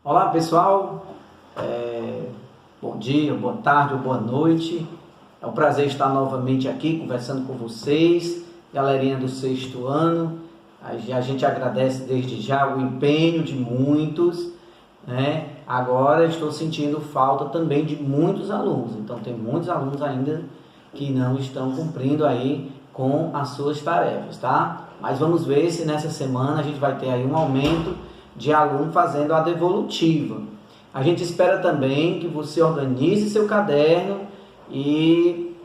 Olá pessoal, bom dia, boa tarde ou boa noite. É um prazer estar novamente aqui conversando com vocês, galerinha do sexto ano. A gente agradece desde já o empenho de muitos, né? Agora estou sentindo falta também de muitos alunos, então tem muitos alunos ainda que não estão cumprindo aí com as suas tarefas, tá? Mas vamos ver se nessa semana a gente vai ter aí um aumento de aluno fazendo a devolutiva. A gente espera também que você organize seu caderno e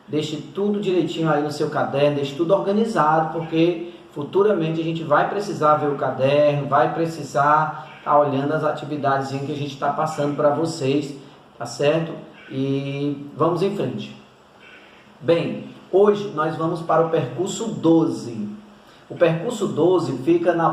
deixe tudo direitinho aí no seu caderno, deixe tudo organizado, porque futuramente a gente vai precisar ver o caderno, vai precisar estar olhando as atividades que a gente está passando para vocês, tá certo? E vamos em frente. Bem, hoje nós vamos para o percurso 12. O percurso 12 fica da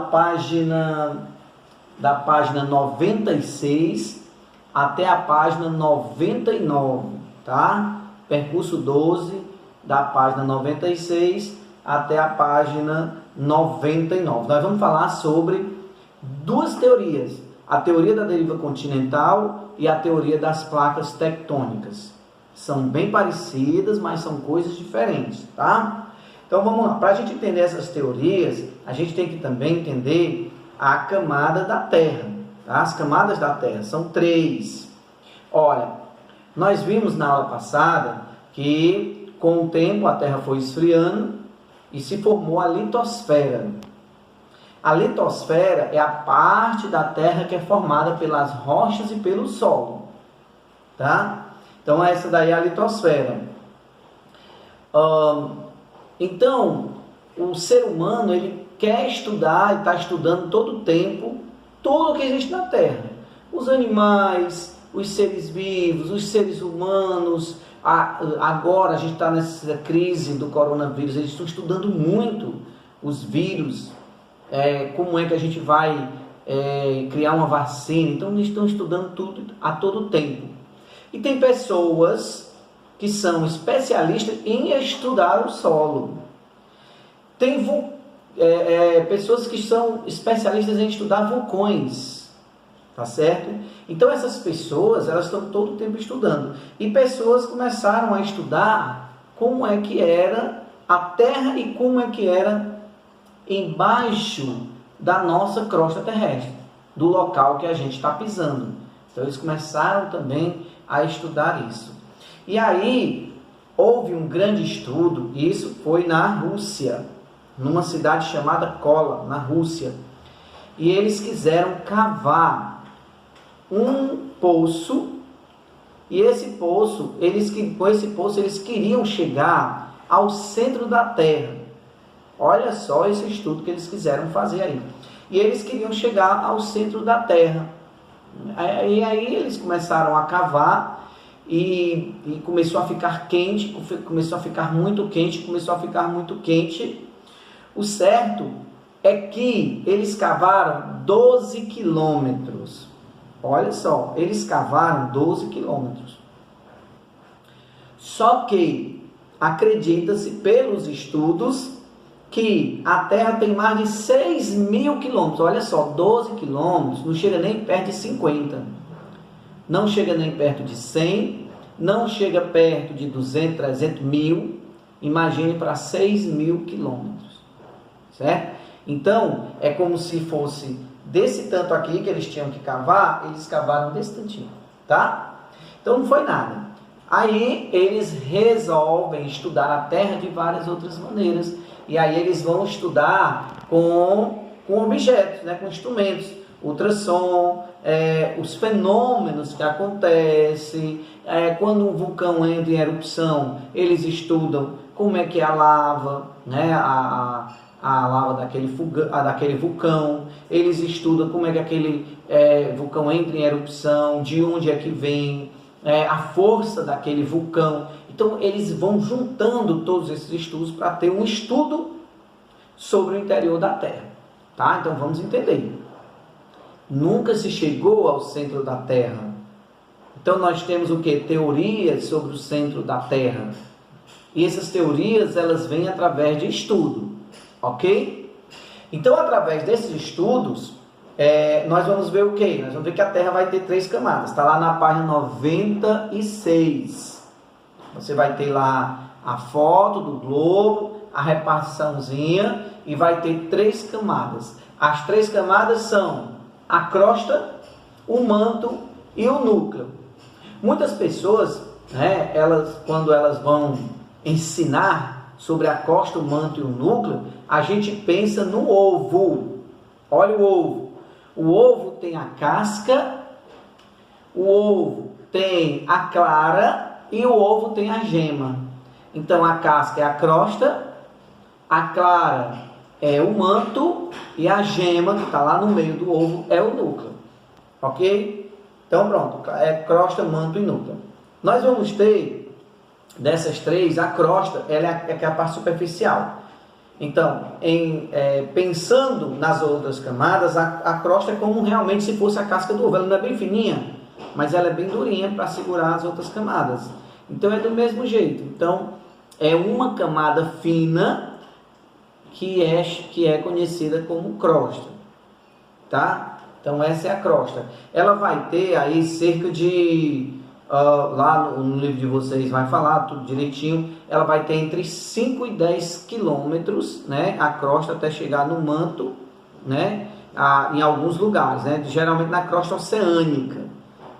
página 96 até a página 99, tá? Percurso 12 da página 96 até a página 99. Nós vamos falar sobre duas teorias, a teoria da deriva continental e a teoria das placas tectônicas. São bem parecidas, mas são coisas diferentes, tá? Então vamos lá, para a gente entender essas teorias, a gente tem que também entender a camada da Terra, tá? As camadas da Terra são 3. Olha, nós vimos na aula passada que com o tempo a Terra foi esfriando e se formou a litosfera. A litosfera é a parte da Terra que é formada pelas rochas e pelo solo, tá? Então essa daí é a litosfera. Então, o ser humano, ele quer estudar e está estudando todo o tempo tudo o que existe na Terra. Os animais, os seres vivos, os seres humanos. Agora a gente está nessa crise do coronavírus, eles estão estudando muito os vírus, como é que a gente vai criar uma vacina. Então, eles estão estudando tudo a todo tempo. E tem pessoas que são especialistas em estudar o solo. Tem pessoas que são especialistas em estudar vulcões, tá certo? Então essas pessoas, elas estão todo o tempo estudando. E pessoas começaram a estudar como é que era a Terra e como é que era embaixo da nossa crosta terrestre, do local que a gente está pisando. Então eles começaram também a estudar isso. E aí, houve um grande estudo, e isso foi na Rússia, numa cidade chamada Kola, na Rússia. E eles quiseram cavar um poço, e com esse poço eles queriam chegar ao centro da Terra. Olha só esse estudo que eles quiseram fazer aí. E eles queriam chegar ao centro da Terra. E aí eles começaram a cavar, e começou a ficar quente, começou a ficar muito quente. O certo é que eles cavaram 12 quilômetros. Olha só, eles cavaram 12 quilômetros. Só que acredita-se pelos estudos que a Terra tem mais de 6.000 quilômetros. Olha só, 12 quilômetros não chega nem perto de 50. Não chega nem perto de 100, não chega perto de 200, 300 mil, imagine para 6.000 quilômetros, certo? Então, é como se fosse desse tanto aqui que eles tinham que cavar, eles cavaram desse tantinho, tá? Então, não foi nada. Aí, eles resolvem estudar a Terra de várias outras maneiras, e aí eles vão estudar com objetos, né, com instrumentos, ultrassom, os fenômenos que acontecem, quando um vulcão entra em erupção, eles estudam como é que é a lava, né, a lava daquele vulcão, eles estudam como é que aquele vulcão entra em erupção, de onde é que vem, a força daquele vulcão. Então eles vão juntando todos esses estudos para ter um estudo sobre o interior da Terra, tá? Então vamos entender. Nunca se chegou ao centro da Terra. Então nós temos o que? Teorias sobre o centro da Terra. E essas teorias, elas vêm através de estudo, ok? Então, através desses estudos, nós vamos ver o quê? Nós vamos ver que a Terra vai ter 3 camadas. Está lá na página 96. Você vai ter lá a foto do globo, a repartiçãozinha, e vai ter 3 camadas. As 3 camadas são a crosta, o manto e o núcleo. Muitas pessoas, né, quando elas vão ensinar sobre a crosta, o manto e o núcleo, a gente pensa no ovo. Olha o ovo. O ovo tem a casca, o ovo tem a clara e o ovo tem a gema. Então a casca é a crosta, a clara é o manto e a gema que está lá no meio do ovo é o núcleo. Ok? Então pronto, é crosta, manto e núcleo. Nós vamos ter dessas 3, a crosta ela é a parte superficial. Então, pensando nas outras camadas, a crosta é como realmente se fosse a casca do ovo. Ela não é bem fininha, mas ela é bem durinha para segurar as outras camadas. Então, é do mesmo jeito. Então, é uma camada fina que é conhecida como crosta. Tá? Então, essa é a crosta. Ela vai ter aí cerca de... lá no livro de vocês vai falar tudo direitinho, ela vai ter entre 5 e 10 quilômetros, né, a crosta até chegar no manto, né, em alguns lugares, né, geralmente na crosta oceânica,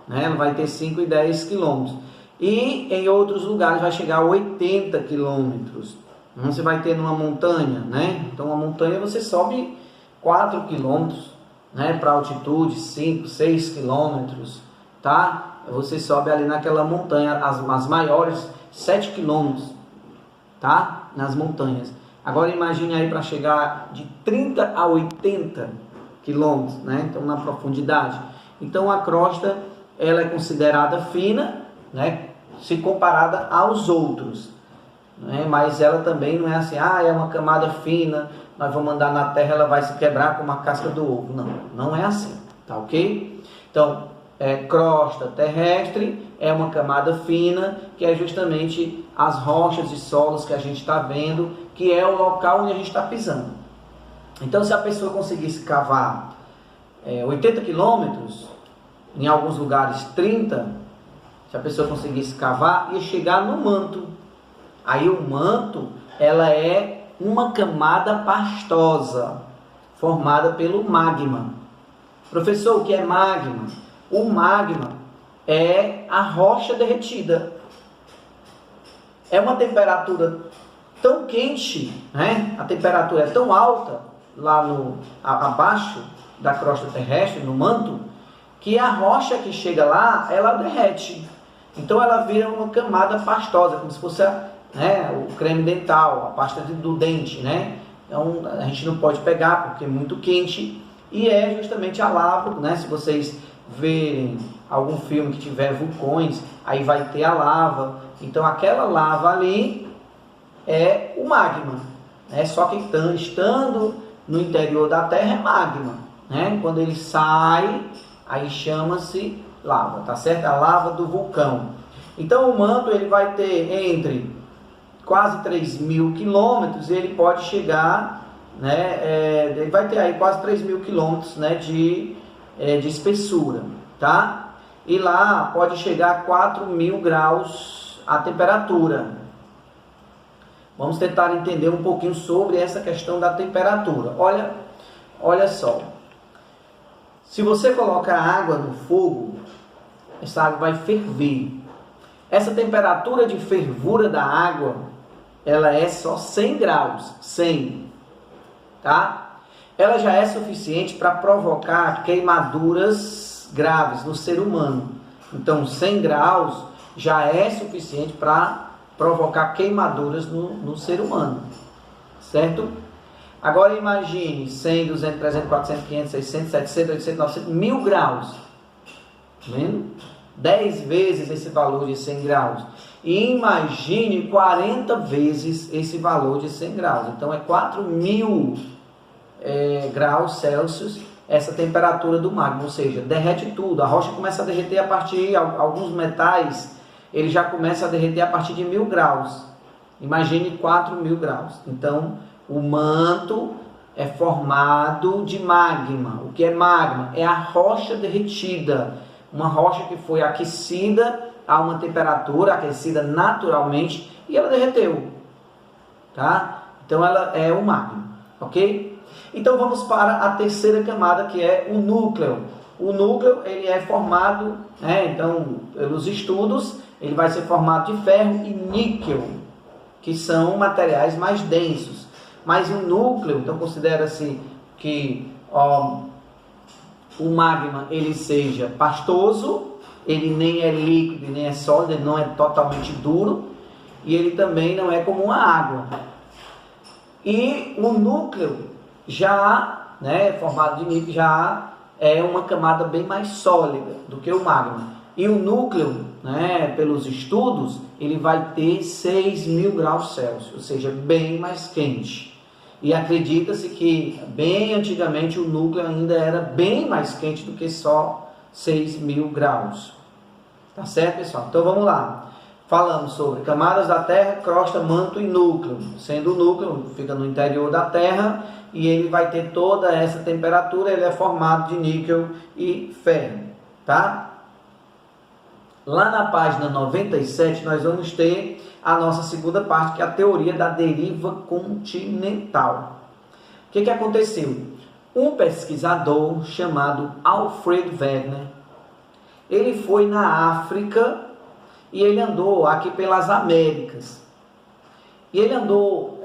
né, ela vai ter 5 e 10 quilômetros, e em outros lugares vai chegar a 80 quilômetros. Você vai ter numa montanha, né, então uma montanha você sobe 4 quilômetros, né, para altitude, 5, 6 quilômetros, tá? Você sobe ali naquela montanha, as maiores, 7 quilômetros, tá? Nas montanhas. Agora imagine aí para chegar de 30 a 80 quilômetros, né? Então na profundidade. Então a crosta, ela é considerada fina, né? Se comparada aos outros, né? Mas ela também não é assim, é uma camada fina, nós vamos andar na terra, ela vai se quebrar como a casca do ovo. Não, não é assim, tá ok? Então, crosta terrestre é uma camada fina, que é justamente as rochas e solos que a gente está vendo, que é o local onde a gente está pisando. Então, se a pessoa conseguisse cavar 80 quilômetros, em alguns lugares 30, se a pessoa conseguisse cavar, ia chegar no manto. Aí o manto, ela é uma camada pastosa, formada pelo magma. Professor, o que é magma? O magma é a rocha derretida. É uma temperatura tão quente, né? A temperatura é tão alta lá abaixo da crosta terrestre, no manto, que a rocha que chega lá, ela derrete. Então ela vira uma camada pastosa, como se fosse o creme dental, a pasta do dente, né? Então a gente não pode pegar porque é muito quente, e é justamente a lava, né? Se vocês verem algum filme que tiver vulcões, aí vai ter a lava. Então aquela lava ali é o magma, né? Só que estando no interior da Terra é magma, né? Quando ele sai, aí chama-se lava, tá certo? A lava do vulcão. Então o manto ele vai ter entre quase 3.000 quilômetros, e ele pode chegar, né? Ele vai ter aí quase 3.000 quilômetros, né? De espessura, tá? E lá pode chegar a 4.000 graus a temperatura. Vamos tentar entender um pouquinho sobre essa questão da temperatura. Olha só. Se você colocar água no fogo, essa água vai ferver. Essa temperatura de fervura da água, ela é só 100 graus. 100, tá? Ela já é suficiente para provocar queimaduras graves no ser humano. Então, 100 graus já é suficiente para provocar queimaduras no ser humano, certo? Agora imagine 100, 200, 300, 400, 500, 600, 700, 800, 900, 1.000 graus. Tá vendo? 10 vezes esse valor de 100 graus. E imagine 40 vezes esse valor de 100 graus. Então, é 4.000 graus Celsius essa temperatura do magma, ou seja, derrete tudo. A rocha começa a derreter a partir, alguns metais, ele já começa a derreter a partir de 1.000 graus. Imagine 4.000 graus. Então, o manto é formado de magma. O que é magma? É a rocha derretida, uma rocha que foi aquecida a uma temperatura, aquecida naturalmente, e ela derreteu, tá? Então ela é o magma, ok? Então vamos para a terceira camada, que é o núcleo. O núcleo, ele é formado, então, pelos estudos, ele vai ser formado de ferro e níquel, que são materiais mais densos. Mas o núcleo, então considera-se que o magma ele seja pastoso, ele nem é líquido, nem é sólido, ele não é totalmente duro, e ele também não é como uma água. E o núcleo já, formado de níquel, já é uma camada bem mais sólida do que o magma. E o núcleo, pelos estudos, ele vai ter 6.000 graus Celsius, ou seja, bem mais quente. E acredita-se que, bem antigamente, o núcleo ainda era bem mais quente do que só 6.000 graus. Tá certo, pessoal? Então vamos lá. Falamos sobre camadas da Terra, crosta, manto e núcleo. Sendo o núcleo, fica no interior da Terra e ele vai ter toda essa temperatura, ele é formado de níquel e ferro, tá? Lá na página 97 nós vamos ter a nossa segunda parte, que é a teoria da deriva continental. O que aconteceu? Um pesquisador chamado Alfred Wegener, ele foi na África e ele andou aqui pelas Américas. E ele andou,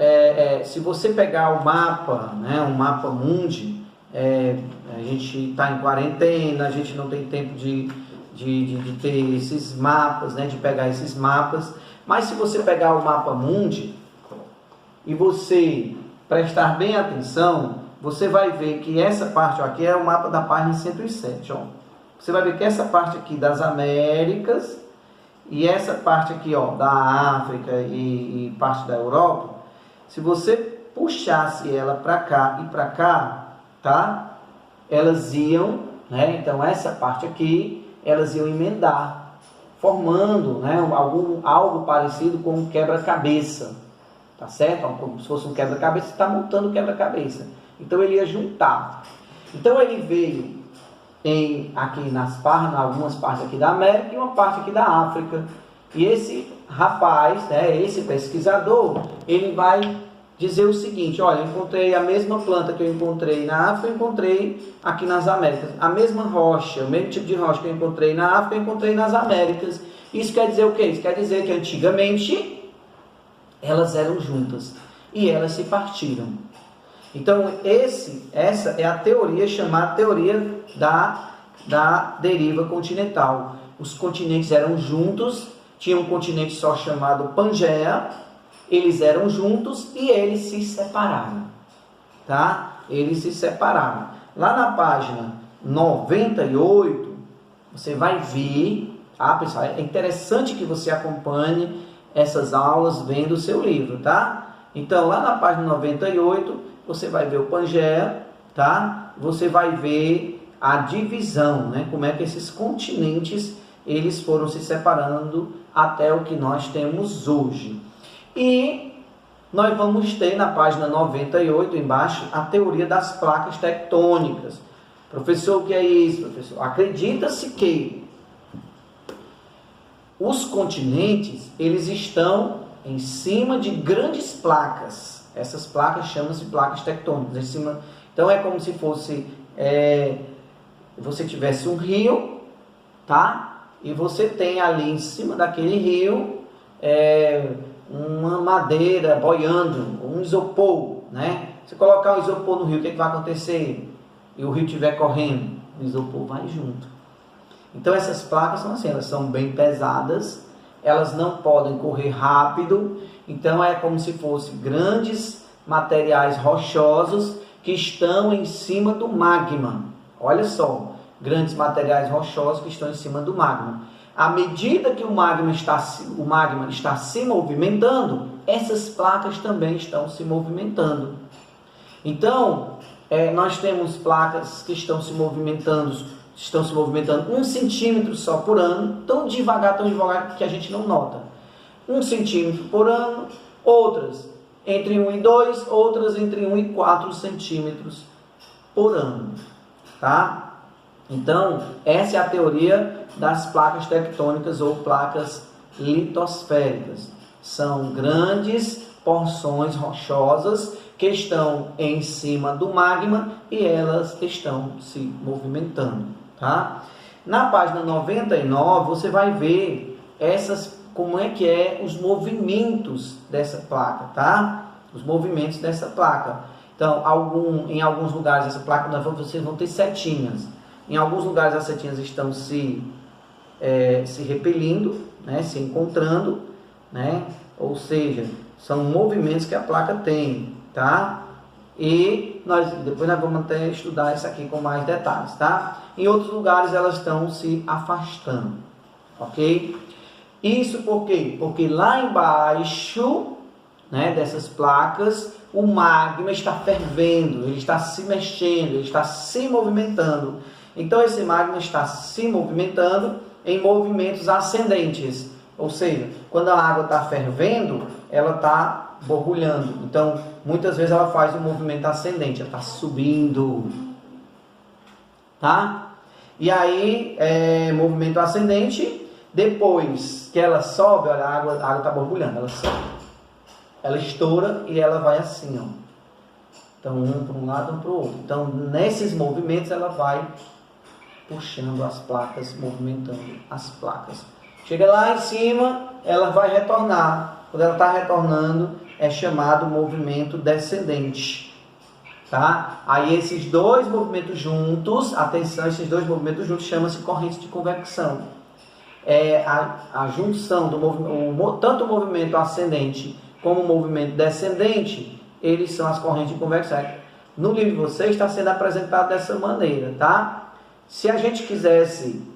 se você pegar o mapa, o mapa mundi, a gente está em quarentena, a gente não tem tempo de ter esses mapas, de pegar esses mapas. Mas se você pegar o mapa mundi e você prestar bem atenção, você vai ver que essa parte aqui é o mapa da página 107. Ó. Você vai ver que essa parte aqui das Américas e essa parte aqui da África e parte da Europa, se você puxasse ela para cá e para cá, tá? Elas iam, então essa parte aqui, elas iam emendar, formando algo parecido com um quebra-cabeça, tá certo? Como se fosse um quebra-cabeça, você está montando o quebra-cabeça. Então ele ia juntar. Então ele veio aqui algumas partes aqui da América e uma parte aqui da África. E esse rapaz, esse pesquisador, ele vai dizer o seguinte: olha, eu encontrei a mesma planta que eu encontrei na África, eu encontrei aqui nas Américas. A mesma rocha, o mesmo tipo de rocha que eu encontrei na África, eu encontrei nas Américas. Isso quer dizer o quê? Isso quer dizer que antigamente elas eram juntas e elas se partiram. Então essa é a teoria chamada teoria da deriva continental. Os continentes eram juntos, tinha um continente só chamado Pangeia, eles eram juntos e eles se separaram, tá? Eles se separaram. Lá na página 98, você vai ver, tá, pessoal? É interessante que você acompanhe essas aulas vendo o seu livro, tá? Então, lá na página 98, você vai ver o Pangeia, tá? Você vai ver a divisão, como é que esses continentes eles foram se separando até o que nós temos hoje. E nós vamos ter na página 98, embaixo, a teoria das placas tectônicas. Professor, o que é isso, professor? Acredita-se que os continentes, eles estão em cima de grandes placas. Essas placas chamam-se placas tectônicas. Em cima, então é como se fosse, você tivesse um rio, tá? E você tem ali em cima daquele rio, uma madeira boiando, um isopor, Se colocar um isopor no rio, o que vai acontecer? E o rio estiver correndo, o isopor vai junto. Então essas placas são assim, elas são bem pesadas, elas não podem correr rápido, então é como se fossem grandes materiais rochosos que estão em cima do magma. Olha só, grandes materiais rochosos que estão em cima do magma. À medida que o magma está se movimentando, essas placas também estão se movimentando. Então, nós temos placas que estão se movimentando 1 centímetro só por ano, tão devagar que a gente não nota. 1 centímetro por ano, outras entre 1 e 2, outras entre 1 e 4 centímetros por ano, tá? Então, essa é a teoria das placas tectônicas ou placas litosféricas. São grandes porções rochosas que estão em cima do magma e elas estão se movimentando, tá? Na página 99 você vai ver como é que é os movimentos dessa placa, tá? Os movimentos dessa placa. Então, em alguns lugares essa placa vocês vão ter setinhas. Em alguns lugares as setinhas estão se repelindo, né? Se encontrando, né? Ou seja, são movimentos que a placa tem, tá? E depois nós vamos até estudar isso aqui com mais detalhes, tá? Em outros lugares elas estão se afastando, ok? Isso por quê? Porque lá embaixo, né, dessas placas, o magma está fervendo, ele está se mexendo, ele está se movimentando. Então esse magma está se movimentando em movimentos ascendentes, ou seja, quando a água está fervendo, ela está borbulhando. Então, muitas vezes ela faz um movimento ascendente, ela está subindo, tá? E aí, movimento ascendente, depois que ela sobe, olha, a água está borbulhando, ela sobe, ela estoura e ela vai assim, ó. Então, um para um lado, um para o outro. Então, nesses movimentos, ela vai puxando as placas, movimentando as placas. Chega lá em cima, ela vai retornar. Quando ela está retornando, é chamado movimento descendente, tá? Aí esses dois movimentos juntos, atenção, esses dois movimentos juntos chama-se corrente de convecção. É a junção tanto o movimento ascendente como o movimento descendente, eles são as correntes de convecção. No livro de vocês está sendo apresentado dessa maneira, tá? Se a gente quisesse,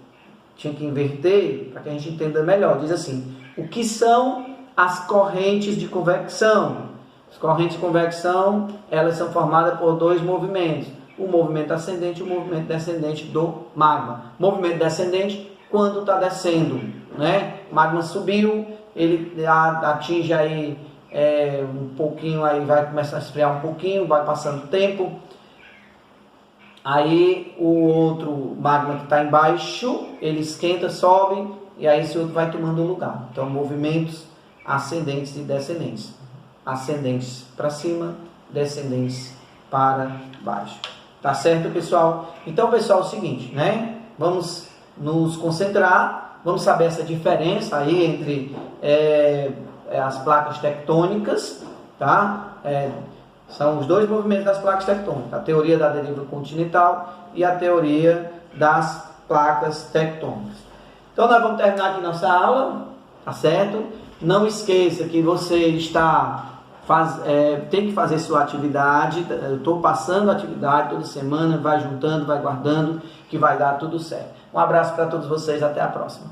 tinha que inverter para que a gente entenda melhor. Diz assim: o que são as correntes de convecção? As correntes de convecção, elas são formadas por dois movimentos: o movimento ascendente e o movimento descendente do magma. Movimento descendente, quando está descendo, né? O magma subiu, ele atinge aí um pouquinho, aí vai começar a esfriar um pouquinho, vai passando tempo. Aí o outro magma que está embaixo, ele esquenta, sobe, e aí esse outro vai tomando lugar. Então, movimentos ascendentes e descendentes. Ascendentes para cima, descendentes para baixo. Tá certo, pessoal? Então, pessoal, é o seguinte, né? Vamos nos concentrar, vamos saber essa diferença aí entre as placas tectônicas, tá? São os dois movimentos das placas tectônicas, a teoria da deriva continental e a teoria das placas tectônicas. Então, nós vamos terminar aqui nossa aula, tá certo? Não esqueça que você tem que fazer sua atividade. Eu estou passando a atividade toda semana, vai juntando, vai guardando, que vai dar tudo certo. Um abraço para todos vocês, até a próxima.